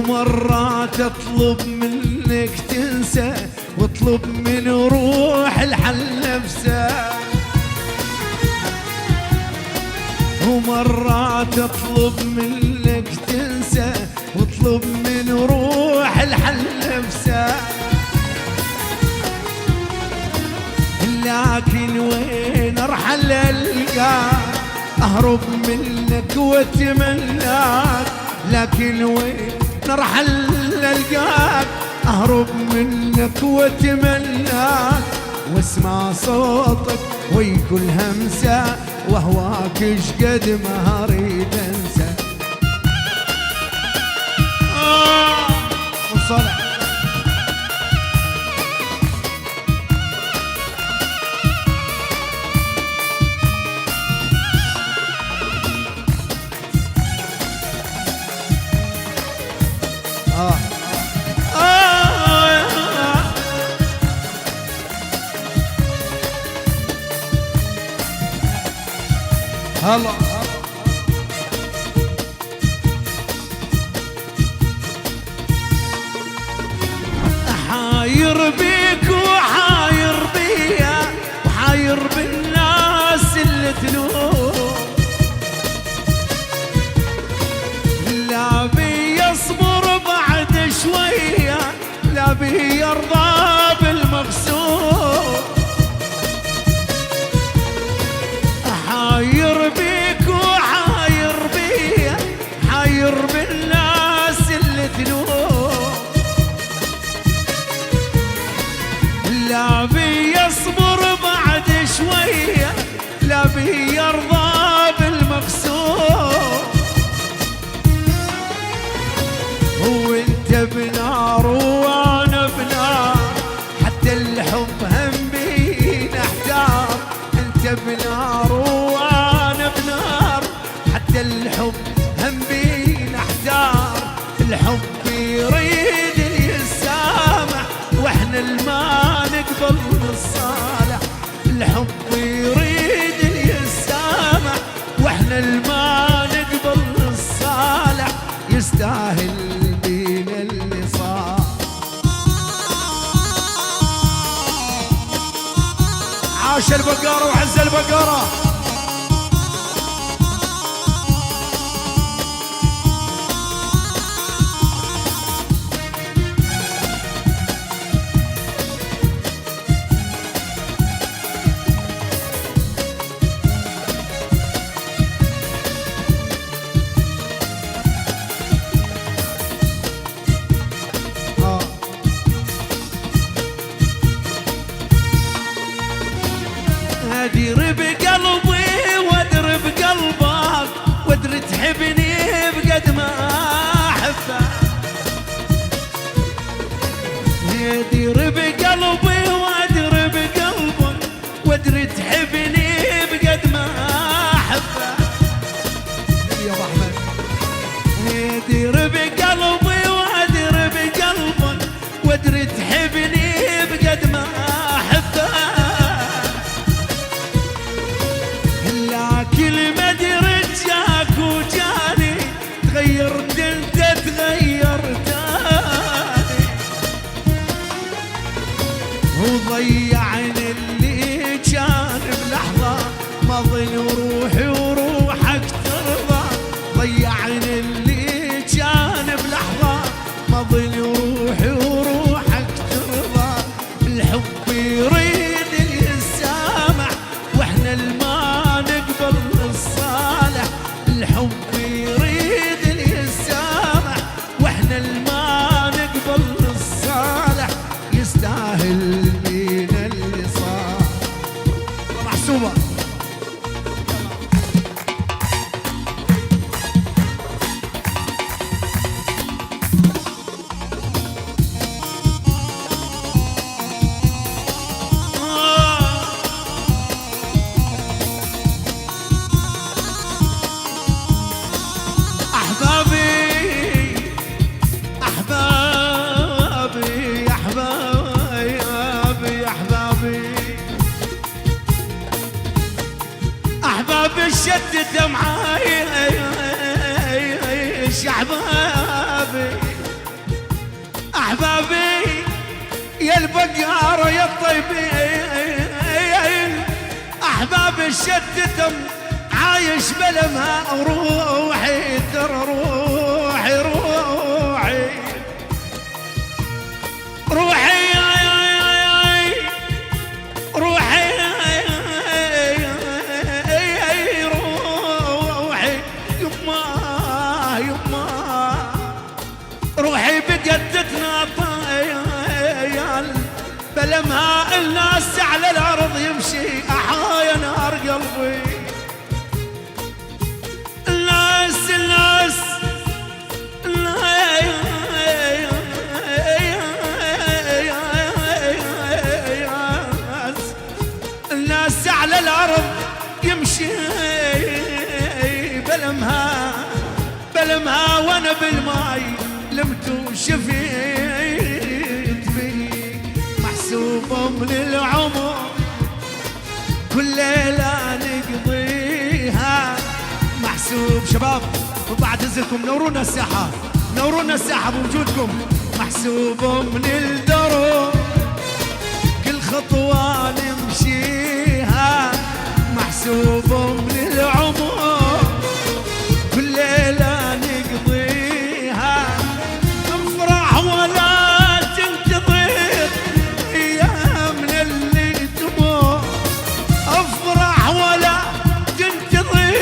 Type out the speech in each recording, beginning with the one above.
ومرات اطلب منك تنسى واطلب من روح الحل نفسه، ومرات اطلب منك تنسى واطلب من روح الحل نفسه، لكن وين ارحل القاك اهرب منك واتمناك، لكن وين ارحل القاك اهرب منك واتمناك، واسمع صوتك وي كل همسه واهواك اشقد ما اريد انسى. صلح هلا حاير بيك وحاير بيا وحاير بالناس اللي تلوم، لا بي يصبر بعد شوية لا بي يرضى بالمقسوم، حاير بيك وحاير بيا حاير بالناس اللي تلوم، لا بي يصبر بعد شوية لا بي يرضى بالمقسوم، هو انت بنار وانا بنار حتى الحب هم بينا احتار، انت بنار وانا بنار حتى الحب هم بينا احتار، الحب يريد يسامح واحنا الما نقبل الصالح، الحب يريد يسامح واحنا الما نقبل الصالح، يستاهل بينا اللي صار. عاش البقرة وعز البقرة. ادير بقلبي وادر بقلبك وادر تحبني بقد ما احبك، ادير بقلبي وادر بقلبك وادر تحبني بقد ما احبك يا ابو احمد، ادير بقلبي وادر بقلبك وادر تحبني بقد ما احبك، كل ما درت جاك وجاني تغيرت انت تغيرتاني، وضيعني اللي كان بلحظة ما ظل وروحي وروحك ترضى، ضيعني اللي كان بلحظة ما ظل وروحي وروحك ترضى، الحب يريد يسامح واحنا الما نقبل الصالح، الحب يريد يسامح واحنا الما نقبل الصالح، يستاهل بينا اللي صار. محسوبة شدت معاي يا احبابي، أحبابي يا البقارة يا الطيبين، أحبابي شتتم عايش بلمها روحي ترى روحي روحي روحي روحي روحي يما يما روحي بقت تتناطيل بلمها الناس على الأرض يمشي أحايا نار قلبي الناس الناس على الأرض يمشي بلمها وانا بالماي لمت وشفيت بي محسوبة من العمر كل ليلة نقضيها محسوب. شباب وبعد إذنكم نورونا الساحة، نورونا الساحة بوجودكم. محسوبة من الدرب كل خطوة نمشيها محسوبة من العمر كل ليلة نقضيها نفرح ولا تنتظر أيامنا اللي تمر أفرح ولا تنتظر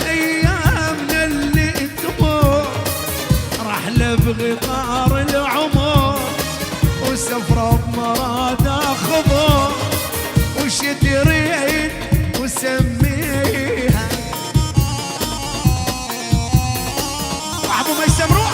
أيامنا اللي تمر رحلة بغطار العمر وسفرة بمراد أخضر وش تريد وسميها وعبو ما يسمروها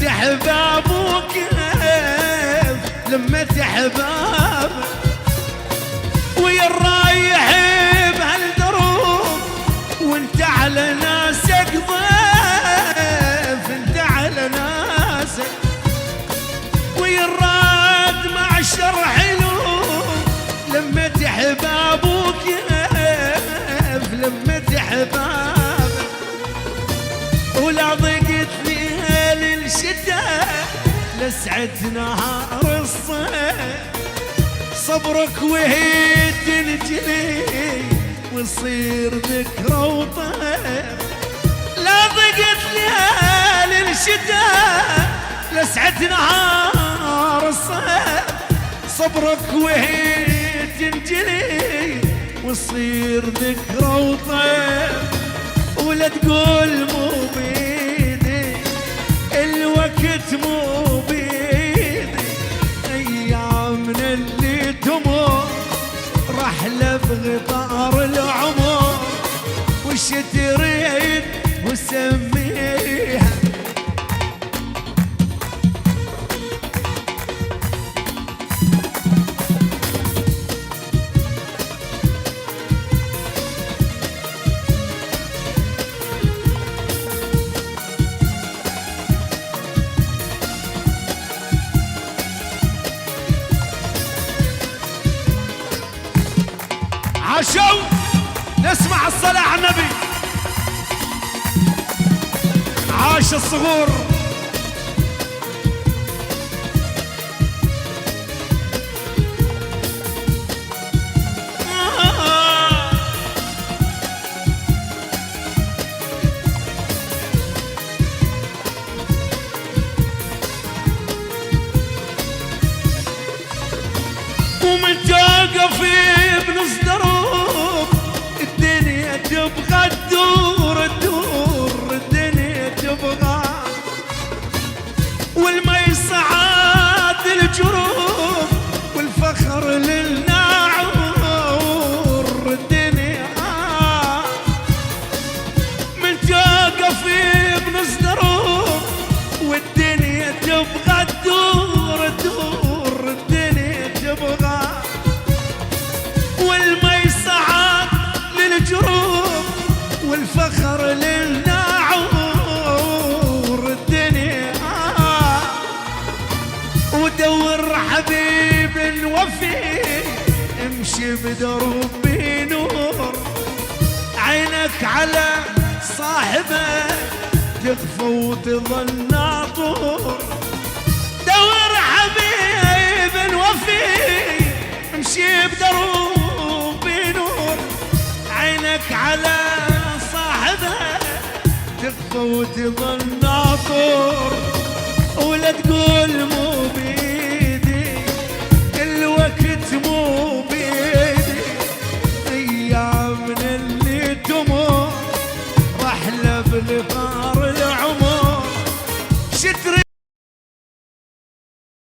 احباب وكيف لمت احباب ويا الرايح بهالدروب وانت على ناسك ضيف انت على ناسك ويا الراد مع الشرح حلو لمت احباب وكيف لمت احباب ولا ضيقت ليل الشتاء لسعد نهار الصيف صبرك وهي تنجلي ويصير ذكرى وطيف لا ضيقت ليل الشتاء لسعد نهار الصيف صبرك وهي تنجلي ويصير ذكرى وطيف ولا تقول مو بيدي الوقت مو بيدي ايامنا اللي تمر رحله بغطار العمر وش تريد وسميها عاشوا نسمع الصلاة على النبي عاش الصغور ومن توقف بنص دروب الدنيا تبقى بدربي نور، عينك على صاحبك تخفى وتظل ناطور. دور حبيب وفي امشي بدربي نور، عينك على صاحبك تخفى وتظل ناطور. ولا تقول مو بيدي الوقت مو بيدي، ايام من اللي تمر رحلة بالفاتحة